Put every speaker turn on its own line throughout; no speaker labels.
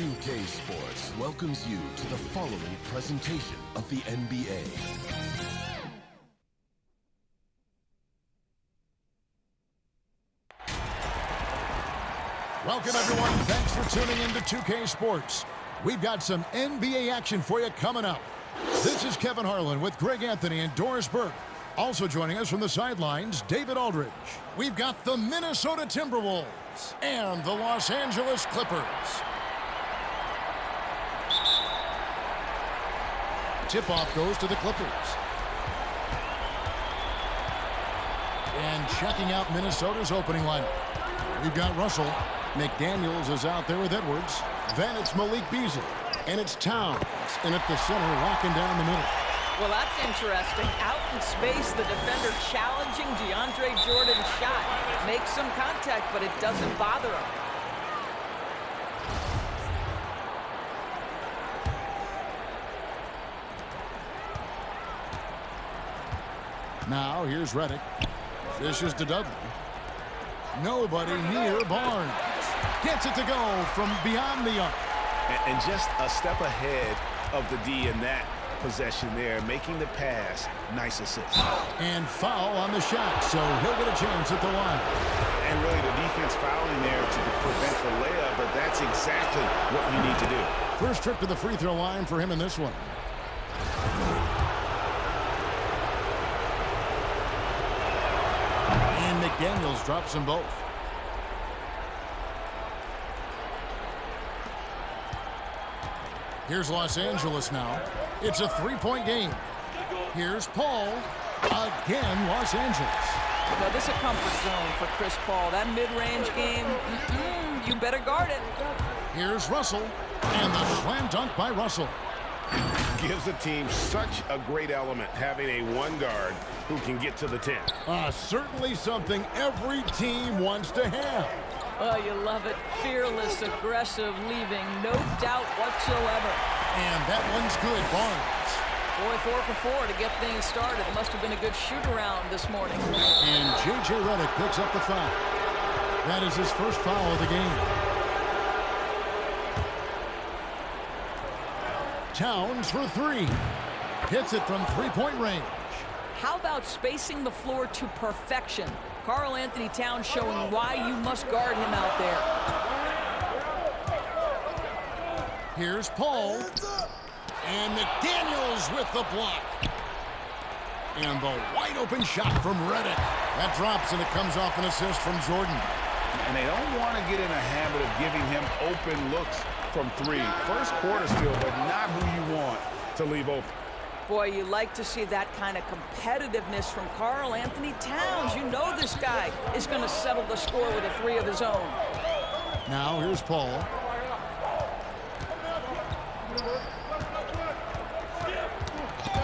2K Sports welcomes you to the following presentation of the NBA.
Welcome, everyone. Thanks for tuning in to 2K Sports. We've got some NBA action for you coming up. This is Kevin Harlan with Greg Anthony and Doris Burke. Also joining us from the sidelines, David Aldridge. We've got the Minnesota Timberwolves and the Los Angeles Clippers. Tip-off goes to the Clippers. And checking out Minnesota's opening lineup. We've got Russell. McDaniels is out there with Edwards. Then it's Malik Beasley. And it's Towns in at the center, locking down the middle.
Well, that's interesting. Out in space, the defender challenging DeAndre Jordan's shot. Makes some contact, but it doesn't bother him.
Now, here's Redick. This is to Dudley. Nobody near Barnes. Gets it to go from beyond the arc.
And just a step ahead of the D in that possession there, making the pass. Nice assist.
And foul on the shot, so he'll get a chance at the line.
And really the defense fouling there to prevent the layup, but that's exactly what you need to do.
First trip to the free throw line for him in this one. And McDaniels drops them both. Here's Los Angeles now. It's a three-point game. Here's Paul. Again, Los Angeles.
Now, this is a comfort zone for Chris Paul. That mid-range game, you better guard it.
Here's Russell. And the slam dunk by Russell.
Gives the team such a great element, having a one guard who can get to the 10.
Certainly something every team wants to have.
Oh, you love it. Fearless, aggressive, leaving no doubt whatsoever.
And that one's good, Barnes.
Boy, 4 for 4 to get things started. It must have been a good shoot-around this morning.
And J.J. Redick picks up the foul. That is his first foul of the game. Towns for three. Hits it from three-point range.
How about spacing the floor to perfection? Karl Anthony Towns showing why you must guard him out there.
Here's Paul. And McDaniels with the block. And the wide open shot from Redick. That drops and it comes off an assist from Jordan.
And they don't want to get in a habit of giving him open looks from three. First quarter still, but not who you want to leave open.
Boy, you like to see that kind of competitiveness from Karl Anthony Towns. You know this guy is going to settle the score with a three of his own.
Now here's Paul.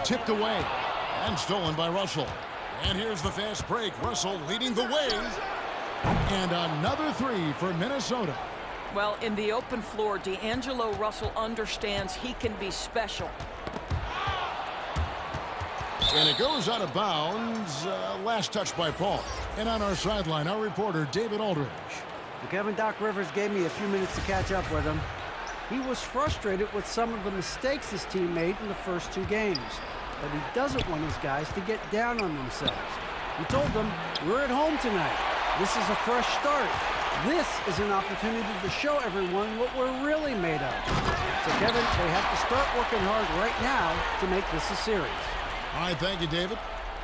Tipped away and stolen by Russell. And here's the fast break. Russell leading the way. And another three for Minnesota.
Well, in the open floor, D'Angelo Russell understands he can be special.
And it goes out of bounds. Last touch by Paul. And on our sideline, our reporter, David Aldridge.
Well, Kevin, Doc Rivers gave me a few minutes to catch up with him. He was frustrated with some of the mistakes his team made in the first two games. But he doesn't want his guys to get down on themselves. He told them, we're at home tonight. This is a fresh start. This is an opportunity to show everyone what we're really made of. So, Kevin, they have to start working hard right now to make this a series.
All right, thank you, David.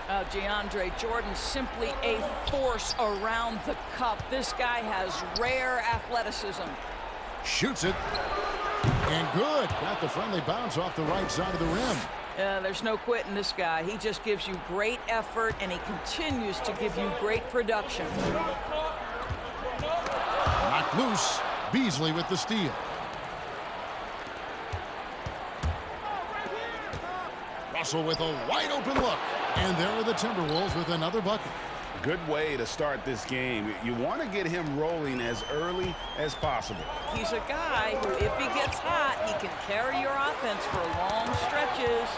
DeAndre Jordan, simply a force around the cup. This guy has rare athleticism.
Shoots it. And good. Got the friendly bounce off the right side of the rim.
There's no quitting this guy. He just gives you great effort, and he continues to give you great production.
Knocked loose. Beasley with the steal. Russell with a wide open look. And there are the Timberwolves with another bucket.
Good way to start this game. You want to get him rolling as early as possible.
He's a guy who, if he gets hot, he can carry your offense for long stretches.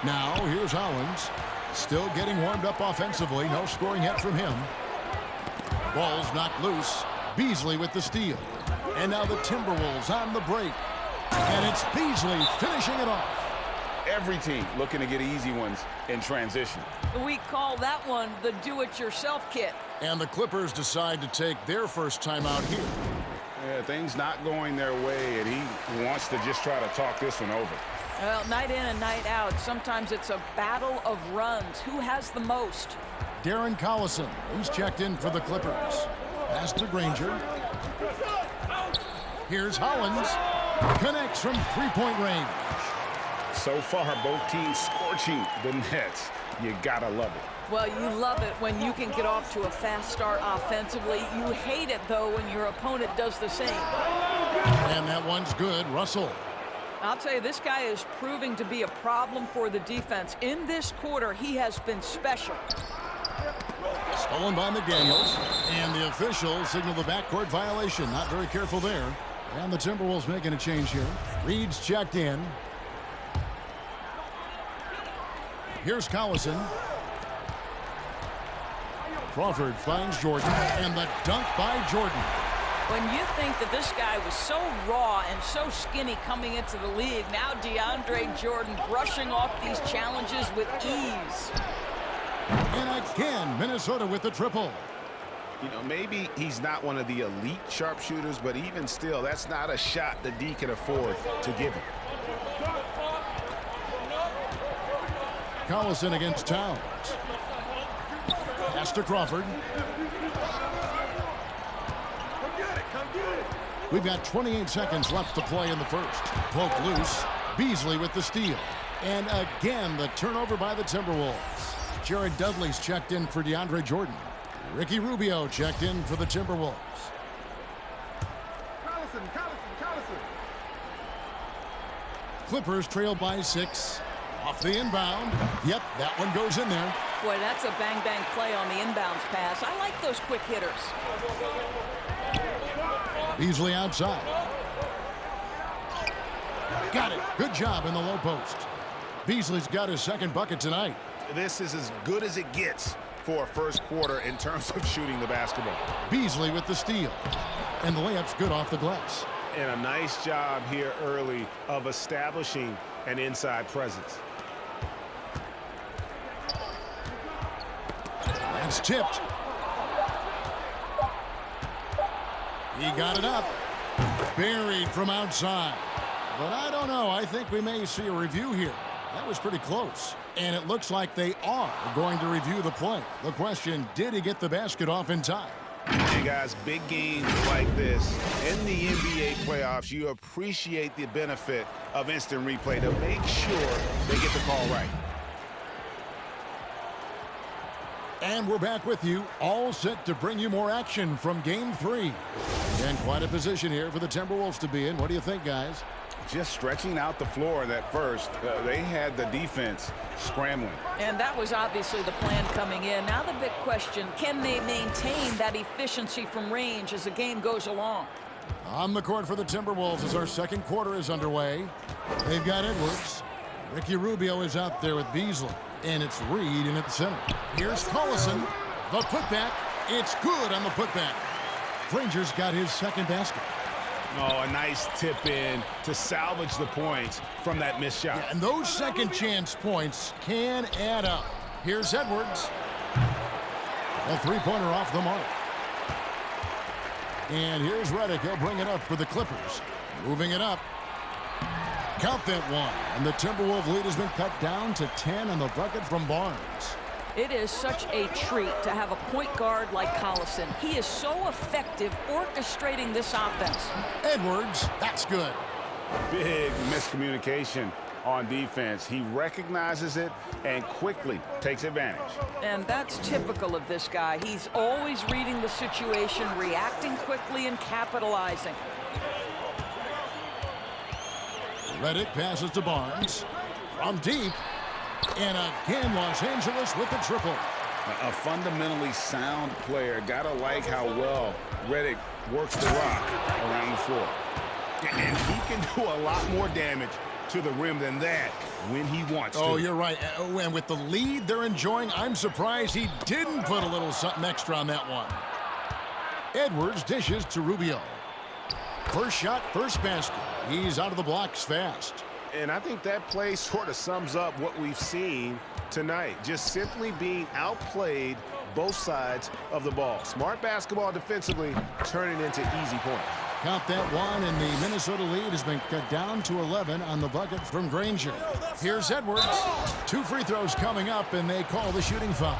Now, here's Hollins. Still getting warmed up offensively. No scoring yet from him. Ball's knocked loose. Beasley with the steal. And now the Timberwolves on the break. And it's Beasley finishing it off.
Every team looking to get easy ones in transition.
We call that one the do-it-yourself kit.
And the Clippers decide to take their first timeout here.
Yeah, things not going their way, and he wants to just try to talk this one over.
Well, night in and night out, sometimes it's a battle of runs. Who has the most?
Darren Collison, he's checked in for the Clippers. Pass to Granger. Here's Hollins. Connects from three-point range.
So far, both teams scorching the Nets. You gotta love it.
Well, you love it when you can get off to a fast start offensively. You hate it, though, when your opponent does the same.
And that one's good. Russell.
I'll tell you, this guy is proving to be a problem for the defense. In this quarter, he has been special.
Stolen by McDaniels. And the officials signal the backcourt violation. Not very careful there. And the Timberwolves making a change here. Reed's checked in. Here's Collison. Crawford finds Jordan. And the dunk by Jordan.
When you think that this guy was so raw and so skinny coming into the league, now DeAndre Jordan brushing off these challenges with ease.
And again, Minnesota with the triple.
You know, maybe he's not one of the elite sharpshooters, but even still, that's not a shot that D can afford to give him.
Collison against Towns. Pass to Crawford. We've got 28 seconds left to play in the first. Poked loose. Beasley with the steal. And again, the turnover by the Timberwolves. Jared Dudley's checked in for DeAndre Jordan. Ricky Rubio checked in for the Timberwolves.
Collison.
Clippers trail by 6. Off the inbound. Yep, that one goes in there.
Boy, that's a bang-bang play on the inbounds pass. I like those quick hitters.
Beasley outside. Got it. Good job in the low post. Beasley's got his second bucket tonight.
This is as good as it gets for a first quarter in terms of shooting the basketball.
Beasley with the steal. And the layup's good off the glass.
And a nice job here early of establishing an inside presence.
That's tipped. He got it up. Buried from outside. But I don't know. I think we may see a review here. That was pretty close. And it looks like they are going to review the play. The question, did he get the basket off in time?
Hey guys, big games like this in the NBA playoffs, you appreciate the benefit of instant replay to make sure they get the call right.
And we're back with you, all set to bring you more action from Game 3. And quite a position here for the Timberwolves to be in. What do you think, guys?
Just stretching out the floor in that first. They had the defense scrambling.
And that was obviously the plan coming in. Now the big question, can they maintain that efficiency from range as the game goes along?
On the court for the Timberwolves as our second quarter is underway. They've got Edwards. Ricky Rubio is out there with Beasley. And it's Reed in at the center. Here's Collison. The putback. It's good on the putback. Granger's got his second basket.
Oh, a nice tip in to salvage the points from that missed shot.
Yeah, and those second chance points can add up. Here's Edwards. A three-pointer off the mark. And here's Redick. He'll bring it up for the Clippers. Moving it up. Count that one. And the Timberwolves lead has been cut down to 10 on the bucket from Barnes.
It is such a treat to have a point guard like Collison. He is so effective orchestrating this offense.
Edwards, that's good.
Big miscommunication on defense. He recognizes it and quickly takes advantage.
And that's typical of this guy. He's always reading the situation, reacting quickly, and capitalizing.
Redick passes to Barnes. From deep. And again, Los Angeles with the triple.
A fundamentally sound player. Gotta like how well Redick works the rock around the floor. And he can do a lot more damage to the rim than that when he wants to.
Oh, you're right. And with the lead they're enjoying, I'm surprised he didn't put a little something extra on that one. Edwards dishes to Rubio. First shot, first basket. He's out of the blocks fast.
And I think that play sort of sums up what we've seen tonight. Just simply being outplayed both sides of the ball. Smart basketball defensively, turning into easy points.
Count that one, and the Minnesota lead has been cut down to 11 on the bucket from Granger. Here's Edwards. 2 free throws coming up, and they call the shooting foul.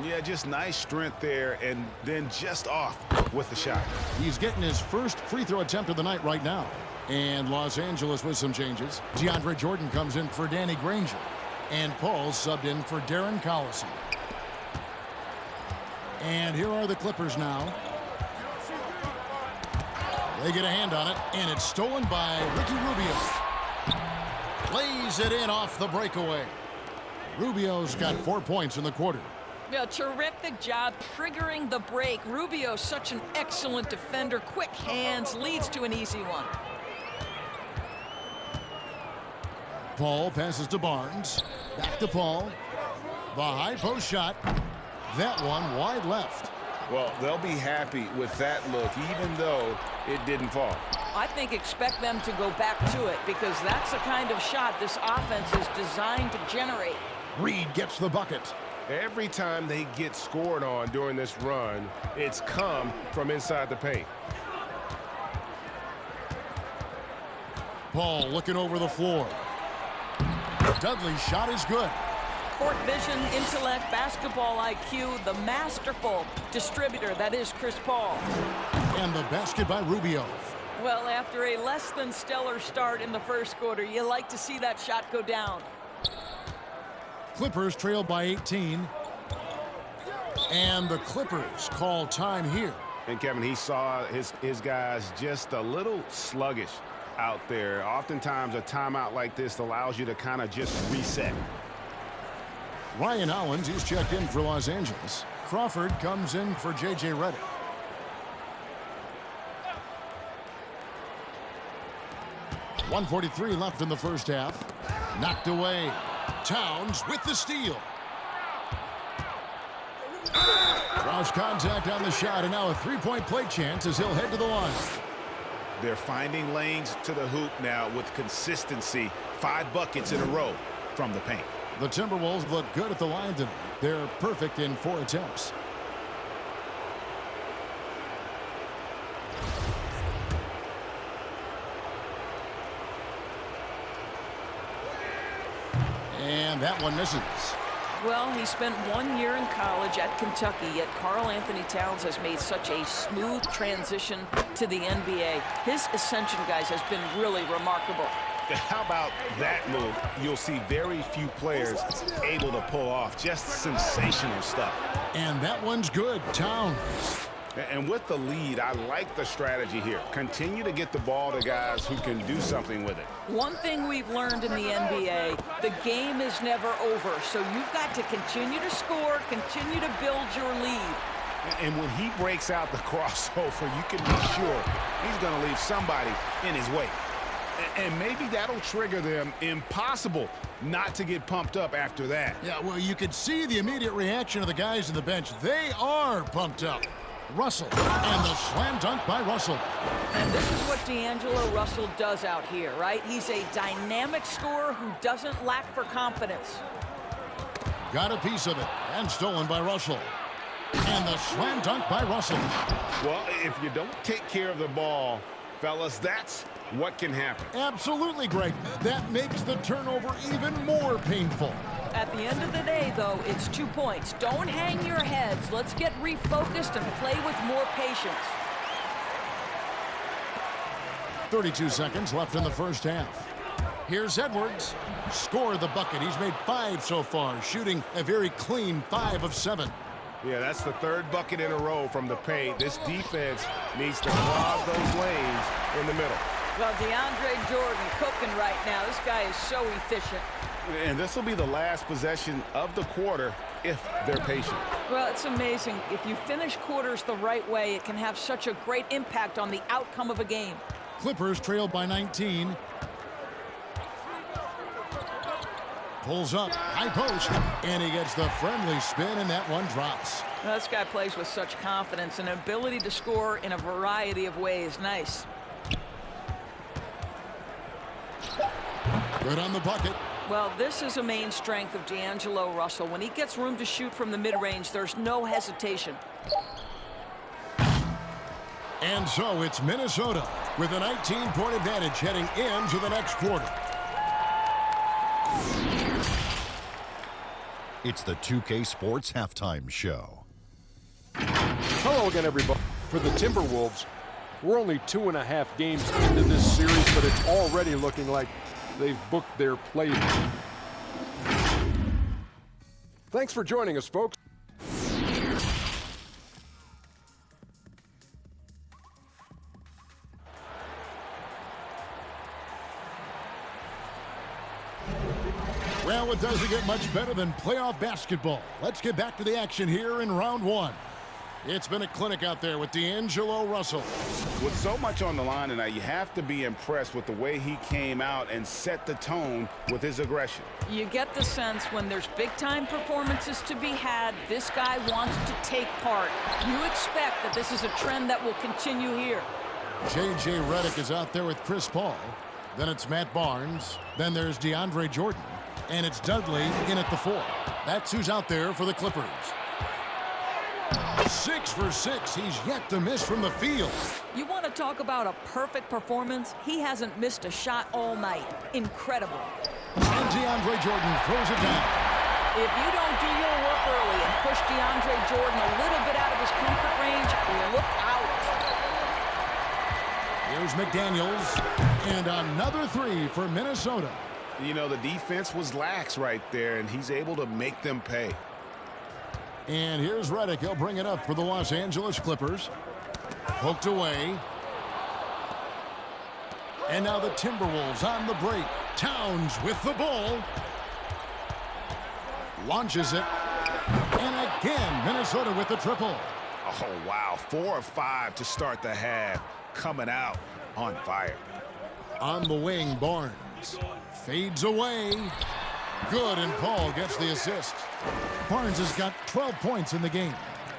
Yeah, just nice strength there, and then just off with the shot.
He's getting his first free throw attempt of the night right now. And Los Angeles with some changes. DeAndre Jordan comes in for Danny Granger. And Paul subbed in for Darren Collison. And here are the Clippers now. They get a hand on it, and it's stolen by Ricky Rubio. Plays it in off the breakaway. Rubio's got 4 points in the quarter.
Yeah, terrific job triggering the break. Rubio's such an excellent defender. Quick hands, leads to an easy one.
Paul passes to Barnes. Back to Paul. The high post shot. That one wide left.
Well, they'll be happy with that look, even though it didn't fall.
I think expect them to go back to it because that's the kind of shot this offense is designed to generate.
Reed gets the bucket.
Every time they get scored on during this run, it's come from inside the paint.
Paul looking over the floor. Dudley's shot is good.
Court vision, intellect, basketball IQ, the masterful distributor that is Chris Paul.
And the basket by Rubio.
Well, after a less than stellar start in the first quarter, you like to see that shot go down.
Clippers trail by 18. And the Clippers call time here.
And Kevin, he saw his guys just a little sluggish out there. Oftentimes a timeout like this allows you to kind of just reset.
Ryan Hollins, he's checked in for Los Angeles. Crawford comes in for J.J. Redick. .143 left in the first half. Knocked away. Towns with the steal. Draws contact on the shot, and now a three-point play chance as he'll head to the line.
They're finding lanes to the hoop now with consistency. 5 buckets in a row from the paint.
The Timberwolves look good at the line tonight. They're perfect in 4 attempts. And that one misses.
Well, he spent 1 year in college at Kentucky, yet Karl Anthony Towns has made such a smooth transition to the NBA. His ascension, guys, has been really remarkable.
How about that move? You'll see very few players able to pull off just sensational stuff.
And that one's good. Towns.
And with the lead, I like the strategy here. Continue to get the ball to guys who can do something with it.
One thing we've learned in the NBA, the game is never over. So you've got to continue to score, continue to build your lead.
And when he breaks out the crossover, you can be sure he's going to leave somebody in his way. And maybe that'll trigger them. Impossible not to get pumped up after that.
Yeah, well, you could see the immediate reaction of the guys on the bench. They are pumped up. Russell, and the slam dunk by Russell.
And this is what D'Angelo Russell does out here, right? He's a dynamic scorer who doesn't lack for confidence.
Got a piece of it, and stolen by Russell. And the slam dunk by Russell.
Well, if you don't take care of the ball, fellas, that's what can happen.
Absolutely, Greg. That makes the turnover even more painful.
At the end of the day, though, it's 2 points. Don't hang your heads. Let's get refocused and play with more patience.
32 seconds left in the first half. Here's Edwards. Score the bucket. He's made 5 so far, shooting a very clean 5 of 7.
Yeah, that's the 3rd bucket in a row from the paint. This defense needs to clog those lanes in the middle.
Well, DeAndre Jordan cooking right now. This guy is so efficient.
And this will be the last possession of the quarter if they're patient.
Well, it's amazing. If you finish quarters the right way, it can have such a great impact on the outcome of a game.
Clippers trail by 19. Pulls up, high post, and he gets the friendly spin, and that one drops.
Well, this guy plays with such confidence and ability to score in a variety of ways. Nice.
Good on the bucket.
Well, this is a main strength of D'Angelo Russell. When he gets room to shoot from the mid-range, there's no hesitation.
And so it's Minnesota with a 19-point advantage heading into the next quarter.
It's the 2K Sports Halftime Show.
Hello again, everybody. For the Timberwolves, we're only 2.5 games into this series, but it's already looking like they've booked their play. Thanks for joining us, folks.
Well, it doesn't get much better than playoff basketball. Let's get back to the action here in round one. It's been a clinic out there with D'Angelo Russell.
With so much on the line tonight, you have to be impressed with the way he came out and set the tone with his aggression.
You get the sense when there's big-time performances to be had, this guy wants to take part. You expect that this is a trend that will continue here.
J.J. Redick is out there with Chris Paul. Then it's Matt Barnes. Then there's DeAndre Jordan. And it's Dudley in at the 4. That's who's out there for the Clippers. 6 for 6. He's yet to miss from the field.
You want to talk about a perfect performance? He hasn't missed a shot all night. Incredible.
And DeAndre Jordan throws it down.
If you don't do your work early and push DeAndre Jordan a little bit out of his comfort range, look out.
Here's McDaniels. And another 3 for Minnesota.
You know, the defense was lax right there, and he's able to make them pay.
And here's Redick. He'll bring it up for the Los Angeles Clippers. Poked away. And now the Timberwolves on the break. Towns with the ball. Launches it. And again, Minnesota with the triple.
Oh, wow. 4 of 5 to start the half. Coming out on fire.
On the wing, Barnes. Fades away. Good, and Paul gets the assist. Barnes has got 12 points in the game.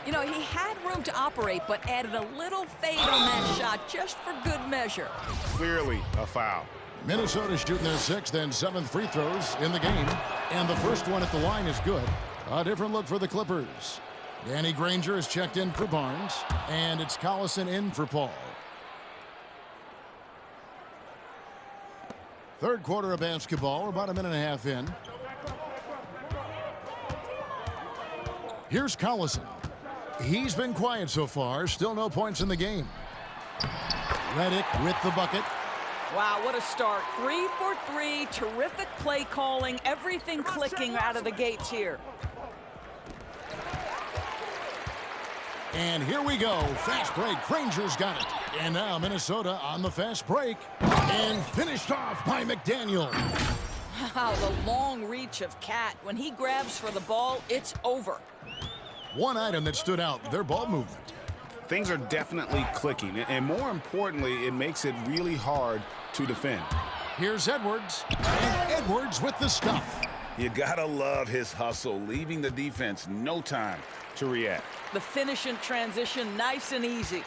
You know, he had room to operate, but added a little fade on that shot just for good measure.
Clearly a foul.
Minnesota's shooting their 6th and 7th free throws in the game. And the first one at the line is good. A different look for the Clippers. Danny Granger is checked in for Barnes. And it's Collison in for Paul. Third quarter of basketball. We're about a minute and a half in. Here's Collison. He's been quiet so far. Still no points in the game. Redick with the bucket.
Wow, what a start. 3 for 3. Terrific play calling. Everything clicking out of the gates here.
And here we go. Fast break. Granger's got it. And now Minnesota on the fast break. And finished off by McDaniel.
Wow, the long reach of Cat. When he grabs for the ball, it's over.
One item that stood out, their ball movement.
Things are definitely clicking. And more importantly, it makes it really hard to defend.
Here's Edwards. And Edwards with the stuff.
You gotta love his hustle, leaving the defense no time to react.
The finish in transition, nice and easy.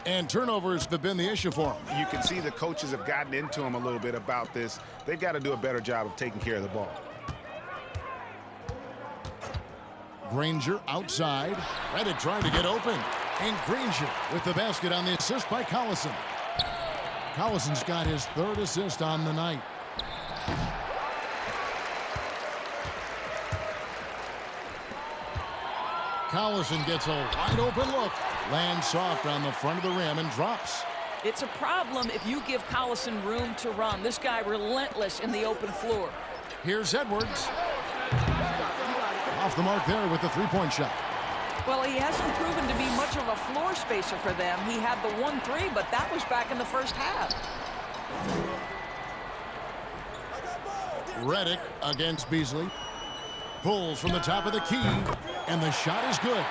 And turnovers have been the issue for him.
You can see the coaches have gotten into him a little bit about this. They've got to do a better job of taking care of the ball.
Granger outside. Redick trying to get open. And Granger with the basket on the assist by Collison. Collison's got his 3rd assist on the night. Collison gets a wide open look. Lands soft on the front of the rim and drops.
It's a problem if you give Collison room to run. This guy relentless in the open floor.
Here's Edwards. Off the mark there with the 3-point shot.
Well, he hasn't proven to be much of a floor spacer for them. He had the 1-3, but that was back in the first half.
Redick against Beasley. Pulls from the top of the key, and the shot is good.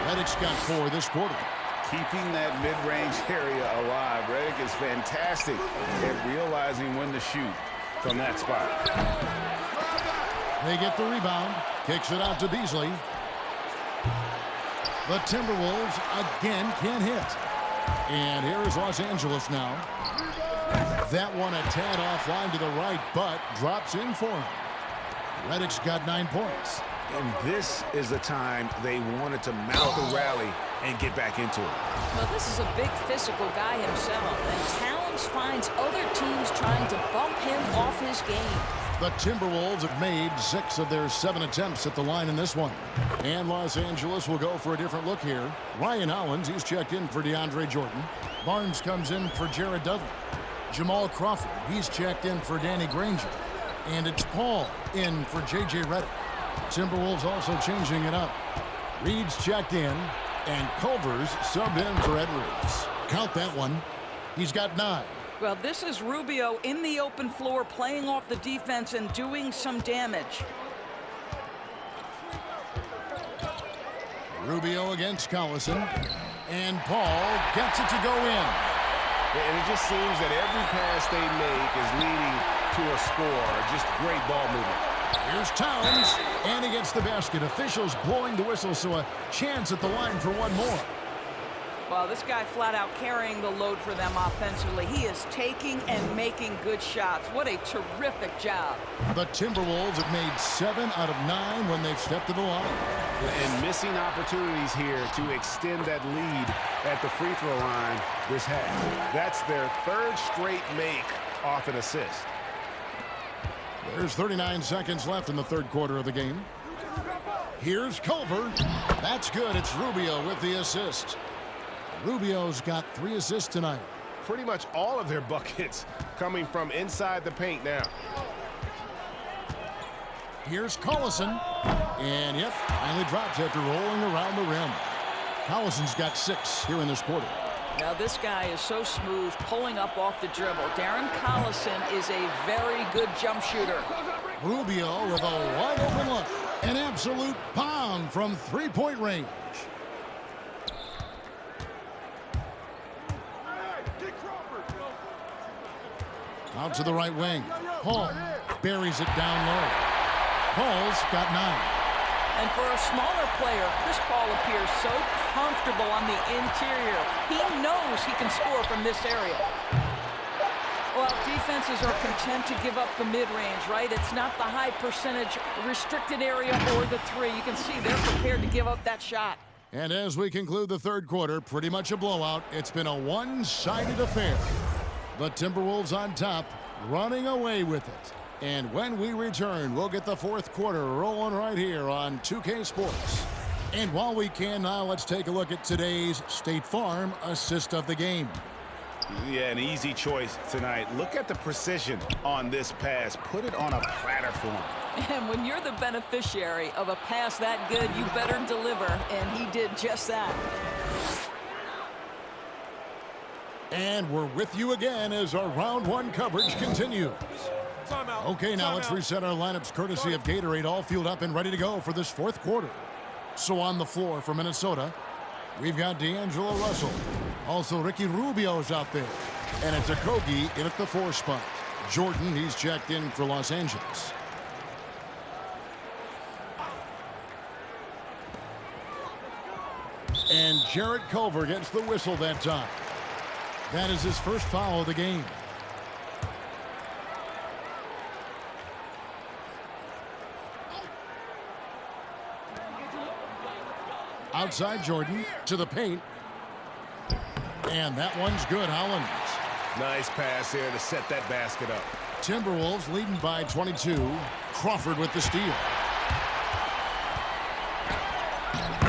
Redick's got 4 this quarter.
Keeping that mid-range area alive. Redick is fantastic at realizing when to shoot from that spot.
They get the rebound. Kicks it out to Beasley. The Timberwolves again can't hit. And here is Los Angeles now. That one a tad offline to the right, but drops in for him. Redick's got 9 points.
And this is the time they wanted to mount the rally and get back into it.
Well, this is a big physical guy himself, and Towns finds other teams trying to bump him off his game.
The Timberwolves have made 6 of their 7 attempts at the line in this one. And Los Angeles will go for a different look here. Ryan Hollins, he's checked in for DeAndre Jordan. Barnes comes in for Jared Dudley. Jamal Crawford, he's checked in for Danny Granger. And it's Paul in for J.J. Redick. Timberwolves also changing it up. Reed's checked in, and Culver's subbed in for Edwards. Count that one. He's got 9.
Well, this is Rubio in the open floor playing off the defense and doing some damage.
Rubio against Collison. And Paul gets it to go in.
And it just seems that every pass they make is leading to a score. Just great ball movement.
Here's Towns, and he gets the basket. Officials blowing the whistle, so a chance at the line for one more.
Well, this guy flat out carrying the load for them offensively. He is taking and making good shots. What a terrific job.
The Timberwolves have made 7 out of 9 when they've stepped to the line.
And missing opportunities here to extend that lead at the free throw line this half. That's their 3rd straight make off an assist.
There's 39 seconds left in the 3rd quarter of the game. Here's Culver. That's good. It's Rubio with the assist. Rubio's got 3 assists tonight.
Pretty much all of their buckets coming from inside the paint now.
Here's Collison. And, yep, finally drops after rolling around the rim. Collison's got 6 here in this quarter.
Now, this guy is so smooth, pulling up off the dribble. Darren Collison is a very good jump shooter.
Rubio with a wide open look. An absolute bomb from 3-point range. Out to the right wing. Paul buries it down low. Paul's got 9.
And for a smaller player, Chris Paul appears so comfortable on the interior. He knows he can score from this area. Well, defenses are content to give up the mid-range, right? It's not the high percentage restricted area or the 3. You can see they're prepared to give up that shot.
And as we conclude the 3rd quarter, pretty much a blowout. It's been a one-sided affair. The Timberwolves on top, running away with it. And when we return, we'll get the 4th quarter rolling right here on 2K Sports. And while we can now, let's take a look at today's State Farm assist of the game.
Yeah, an easy choice tonight. Look at the precision on this pass. Put it on a platter for him.
And when you're the beneficiary of a pass that good, you better deliver. And he did just that.
And we're with you again as our round 1 coverage continues. Okay, now let's reset our lineups courtesy of Gatorade, all fueled up and ready to go for this 4th quarter. So on the floor for Minnesota, we've got D'Angelo Russell. Also, Ricky Rubio's out there. And it's Okogie in at the 4 spot. Jordan, he's checked in for Los Angeles. And Jarrett Culver gets the whistle that time. That is his first foul of the game. Outside Jordan to the paint. And that one's good, Hollins.
Nice pass there to set that basket up.
Timberwolves leading by 22. Crawford with the steal.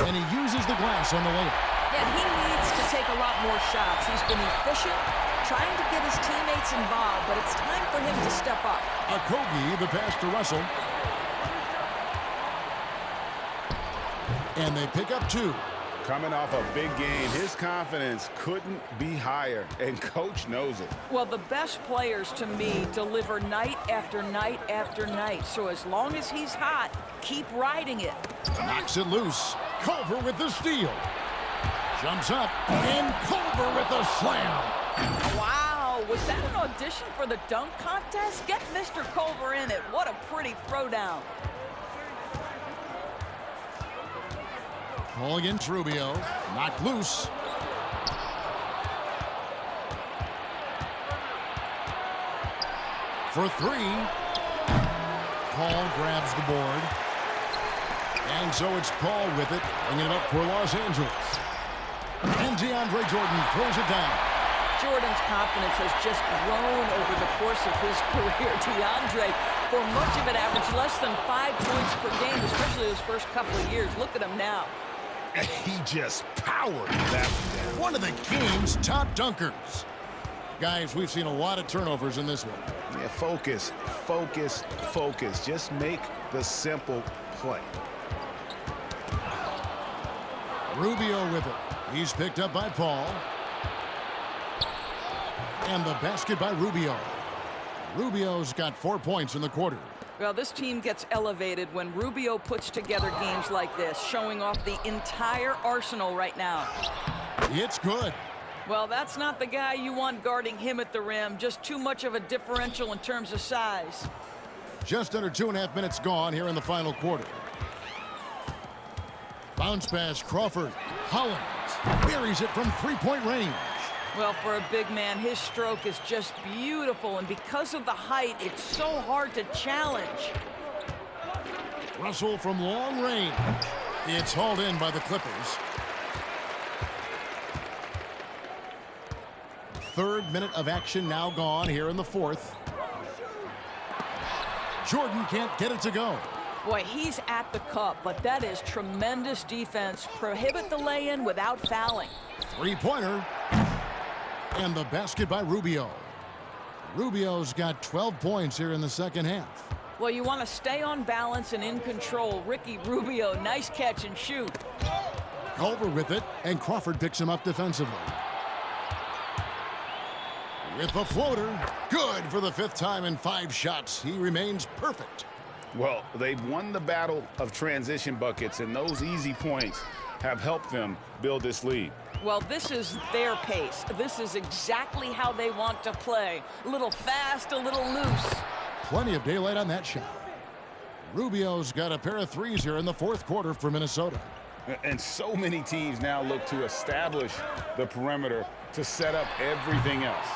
And he uses the glass on the layup.
Yeah, he needs to take a lot more shots. He's been efficient, trying to get his teammates involved, but it's time for him to step up.
Okogie, the pass to Russell. And they pick up 2.
Coming off a big game, his confidence couldn't be higher, and coach knows it.
Well, the best players, to me, deliver night after night after night. So as long as he's hot, keep riding it.
Knocks it loose. Culver with the steal. Jumps up, and Culver with the slam.
Wow, was that an audition for the dunk contest? Get Mr. Culver in it. What a pretty throwdown.
Ball against Rubio. Knocked loose. For three. Paul grabs the board. And so it's Paul with it, bringing it up for Los Angeles. And DeAndre Jordan throws it down.
Jordan's confidence has just grown over the course of his career. DeAndre, for much of it, averaged less than 5 points per game, especially those first couple of years. Look at him now.
He just powered that down.
One of the game's top dunkers. Guys, we've seen a lot of turnovers in this one.
Yeah, focus, focus, focus. Just make the simple play.
Rubio with it. He's picked up by Paul. And the basket by Rubio. Rubio's got 4 points in the quarter.
Well, this team gets elevated when Rubio puts together games like this, showing off the entire arsenal right now.
It's good.
Well, that's not the guy you want guarding him at the rim. Just too much of a differential in terms of size.
Just under 2.5 minutes gone here in the final quarter. Bounce pass, Crawford. Hollins buries it from three-point range.
Well, for a big man, his stroke is just beautiful, and because of the height, it's so hard to challenge.
Russell from long range. It's hauled in by the Clippers. Third minute of action now gone here in the fourth. Jordan can't get it to go.
Boy, he's at the cup, but that is tremendous defense. Prohibit the lay-in without fouling.
Three-pointer. And the basket by Rubio. Rubio's got 12 points here in the second half.
Well, you want to stay on balance and in control. Ricky Rubio, nice catch and shoot.
Culver with it, and Crawford picks him up defensively. With the floater, good for the 5th time in 5 shots. He remains perfect.
Well, they've won the battle of transition buckets, and those easy points have helped them build this lead.
Well, this is their pace. This is exactly how they want to play. A little fast, a little loose.
Plenty of daylight on that shot. Rubio's got a pair of threes here in the fourth quarter for Minnesota.
And so many teams now look to establish the perimeter to set up everything else.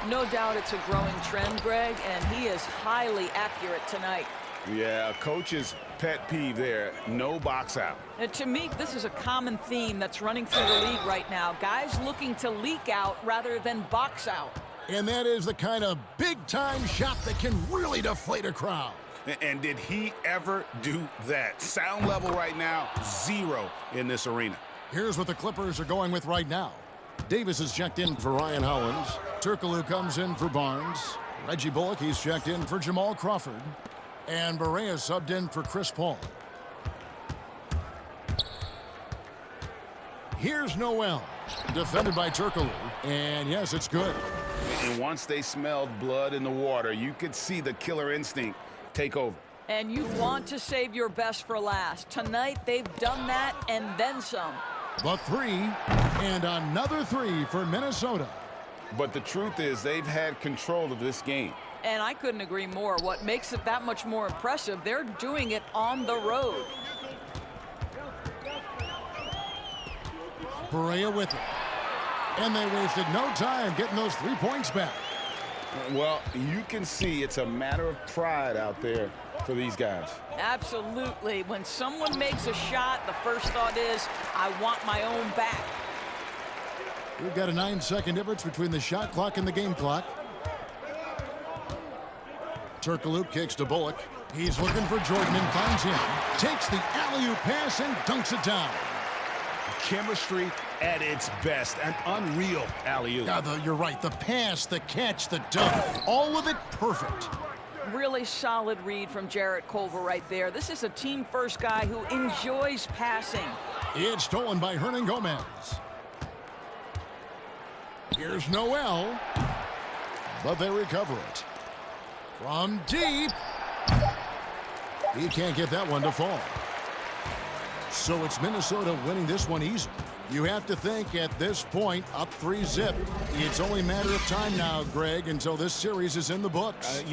No doubt it's a growing trend, Greg, and he is highly accurate tonight.
Yeah, coach's pet peeve there, no box out.
And to me, this is a common theme that's running through the league right now. Guys looking to leak out rather than box out.
And that is the kind of big-time shot that can really deflate a crowd.
And did he ever do that? Sound level right now, 0 in this arena.
Here's what the Clippers are going with right now. Davis is checked in for Ryan Hollins. Turkoglu comes in for Barnes. Reggie Bullock, he's checked in for Jamal Crawford. And Barea subbed in for Chris Paul. Here's Noel, defended by Turkoglu. And yes, it's good.
And once they smelled blood in the water, you could see the killer instinct take over.
And you want to save your best for last. Tonight, they've done that and then some.
The three, and another three for Minnesota.
But the truth is, they've had control of this game.
And I couldn't agree more. What makes it that much more impressive, they're doing it on the road.
Barea with it. And they wasted no time getting those 3 points back.
Well, you can see it's a matter of pride out there for these guys.
Absolutely. When someone makes a shot, the first thought is, I want my own back.
We've got a 9-second difference between the shot clock and the game clock. Turkoglu kicks to Bullock. He's looking for Jordan and finds him. Takes the alley-oop pass and dunks it down.
Chemistry at its best. An unreal alley-oop.
You're right. The pass, the catch, the dunk. All of it perfect.
Really solid read from Jarrett Culver right there. This is a team-first guy who enjoys passing.
It's stolen by Hernan Gomez. Here's Noel. But they recover it. From deep. He can't get that one to fall. So it's Minnesota winning this one easy. You have to think at this point, up 3-zip. It's only a matter of time now, Greg, until this series is in the books.